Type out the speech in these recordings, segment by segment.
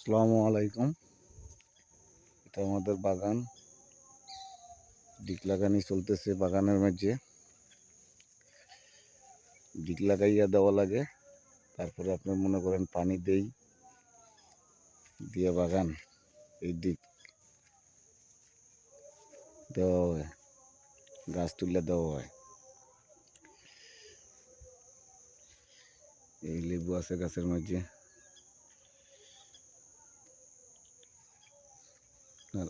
আসসালামু আলাইকুম। এটা আমাদের বাগান। ডিক লাগানি চলতেছে বাগানের মাঝে। ডিক লাগাইয়া দেওয়া লাগে, তারপরে আপনি মনে করেন পানি দেই দিয়ে বাগান এই ডিক দেওয়া হয়, গাছ তুলে দেওয়া হয়। এই লেবু আছে গাছের মাঝে, আর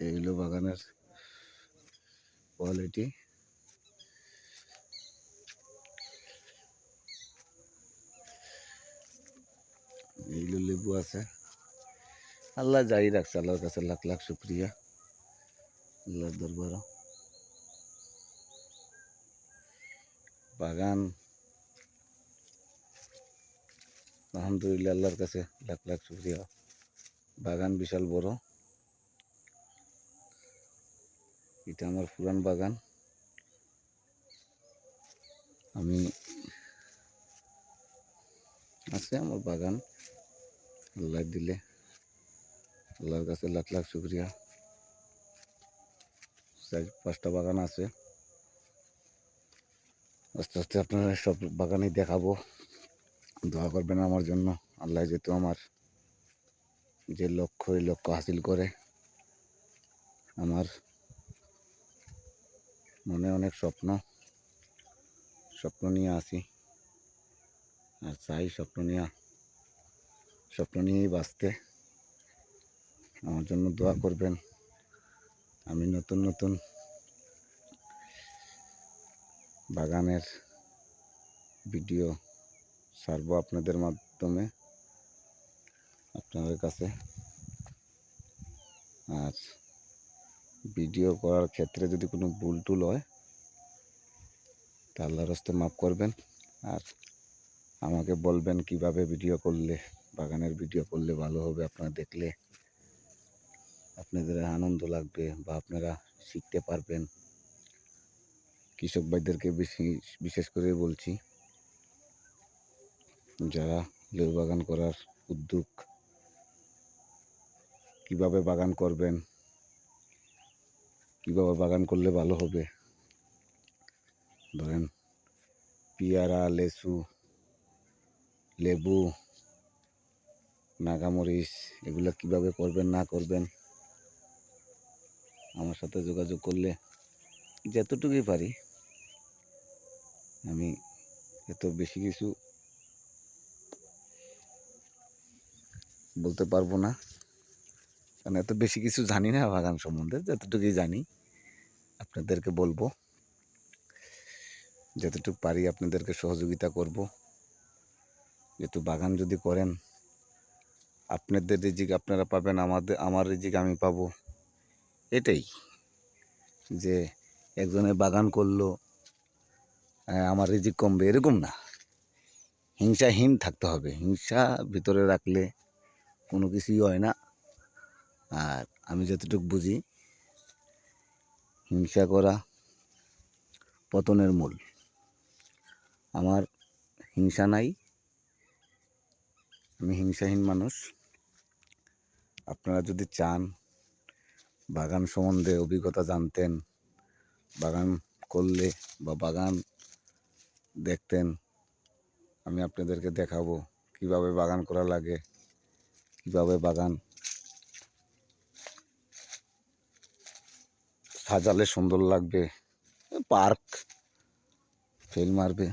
এই হলো বাগানের কোয়ালিটি। এই হলো লেবু আছে। আল্লাহ যাই রাখছে, আল্লাহর কাছে লাখ লাখ শুক্রিয়া। আল্লাহর দরবার বাগান আলহামদুলিল্লাহ, আল্লাহর কাছে লাখ লাখ শুক্রিয়া। বাগান বিশাল বড়। এটা আমার পুরান বাগান। আমি আছে আমার বাগান, আল্লাহ দিলে আল্লাহর কাছে লাখ লাখ শুক্রিয়া। 4-5টা বাগান আছে। আস্তে আস্তে আপনারা সব বাগানই দেখাবো। দোয়া করবেন আমার জন্য। আল্লাহ যেহেতু আমার যে লক্ষ্য, এই লক্ষ্য হাসিল করে। আমার মনে অনেক স্বপ্ন নিয়ে আসি, আর চাই স্বপ্ন নিয়েই বাঁচতে। আমার জন্য দোয়া করবেন। আমি নতুন নতুন বাগানের ভিডিও ছাড়বো আপনাদের মাধ্যমে আপনাদের কাছে। আর ভিডিও করার ক্ষেত্রে যদি কোনো ভুল টুল হয় তা আল্লাহর হস্তে মাফ করবেন। আর আমাকে বলবেন কিভাবে ভিডিও করলে, বাগানের ভিডিও করলে ভালো হবে। আপনারা দেখলে আপনাদের আনন্দ লাগবে বা আপনারা শিখতে পারবেন। কৃষক ভাইদেরকে বিশেষ করে বলছি, যারা লেবু বাগান করার উদ্যোগ, কিভাবে বাগান করবেন, কিভাবে বাগান করলে ভালো হবে। ধরেন পেয়ারা, লেচু, লেবু, নাগামরিচ, এগুলো কিভাবে করবেন না করবেন আমার সাথে যোগাযোগ করলে যতটুকুই পারি। আমি এত বেশি কিছু বলতে পারবো না, কারণ এত বেশি কিছু জানি না বাগান সম্বন্ধে। যতটুকুই জানি আপনাদেরকে বলবো, যতটুকু পারি আপনাদেরকে সহযোগিতা করব। যেহেতু বাগান যদি করেন, আপনাদের রিজিক আপনারা পাবেন, আমার রিজিক আমি পাবো। এটাই যে একজনের বাগান করলো আমার রিজিক কমবে, এরকম না। হিংসাহীন থাকতে হবে। হিংসা ভিতরে রাখলে কোনো কিছুই হয় না। আর আমি যতটুকু বুঝি, হিংসা করা পতনের মূল। আমার হিংসা নাই, আমি হিংসাহীন মানুষ। আপনারা যদি চান বাগান সম্বন্ধে অভিজ্ঞতা জানতেন, বাগান করলে বা বাগান দেখতেন, আমি আপনাদেরকে দেখাবো কিভাবে বাগান করা লাগে, কিভাবে বাগান সাজালে সুন্দর লাগবে। পার্ক ফেল মারবে,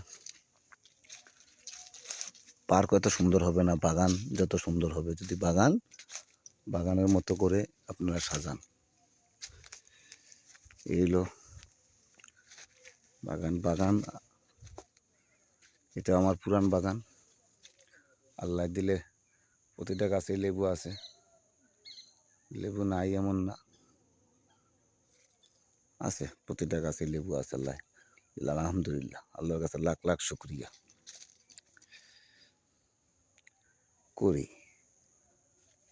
পার্ক এত সুন্দর হবে না, বাগান যত সুন্দর হবে যদি বাগানের মতো করে আপনারা সাজান। এই হলো বাগান। এটা আমার পুরান বাগান। আল্লাহ দিলে প্রতিটা গাছে লেবু আছে, লেবু নাই এমন না, আছে প্রতিটা গাছে লেবু আছে। আলহামদুলিল্লাহ, আল্লাহর কাছে লাখ লাখ শুক্রিয়া করি।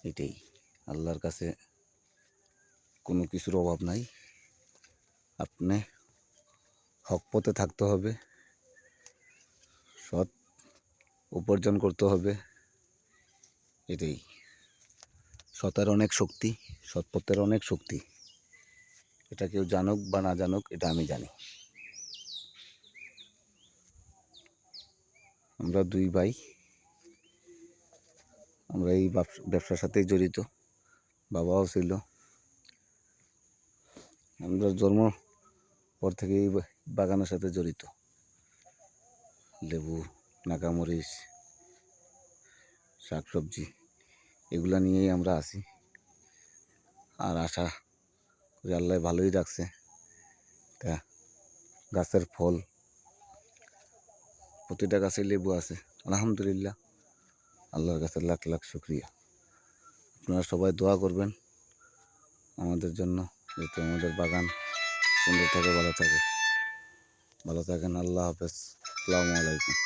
এটাই, আল্লাহর কাছে কোনো কিছুর অভাব নাই। আপনি হক পথে থাকতে হবে, সৎ উপার্জন করতে হবে, এটাই। সতের অনেক শক্তি, সৎপথের অনেক শক্তি। এটা কেউ জানুক বা না জানুক, এটা আমি জানি। আমরা দুই ভাই, আমরা এই ব্যবসার সাথেই জড়িত। বাবাও ছিল। আমরা জন্ম পর থেকে এই বাগানের সাথে জড়িত। লেবু, নাগামরিচ, শাকসবজি, এগুলা নিয়েই আমরা আছি। আর আশা করি আল্লাহ ভালোই রাখছে। তা গাছের ফল, প্রতিটা গাছে লেবু আছে, আলহামদুলিল্লাহ। আল্লাহর কাছে লাখ লাখ শুকরিয়া। আপনারা সবাই দোয়া করবেন আমাদের জন্য, যাতে আমাদের বাগান সুন্দর থাকে, ভালো থাকে। ভালো থাকেন। আল্লাহ হাফেজ। আসসালামু আলাইকুম।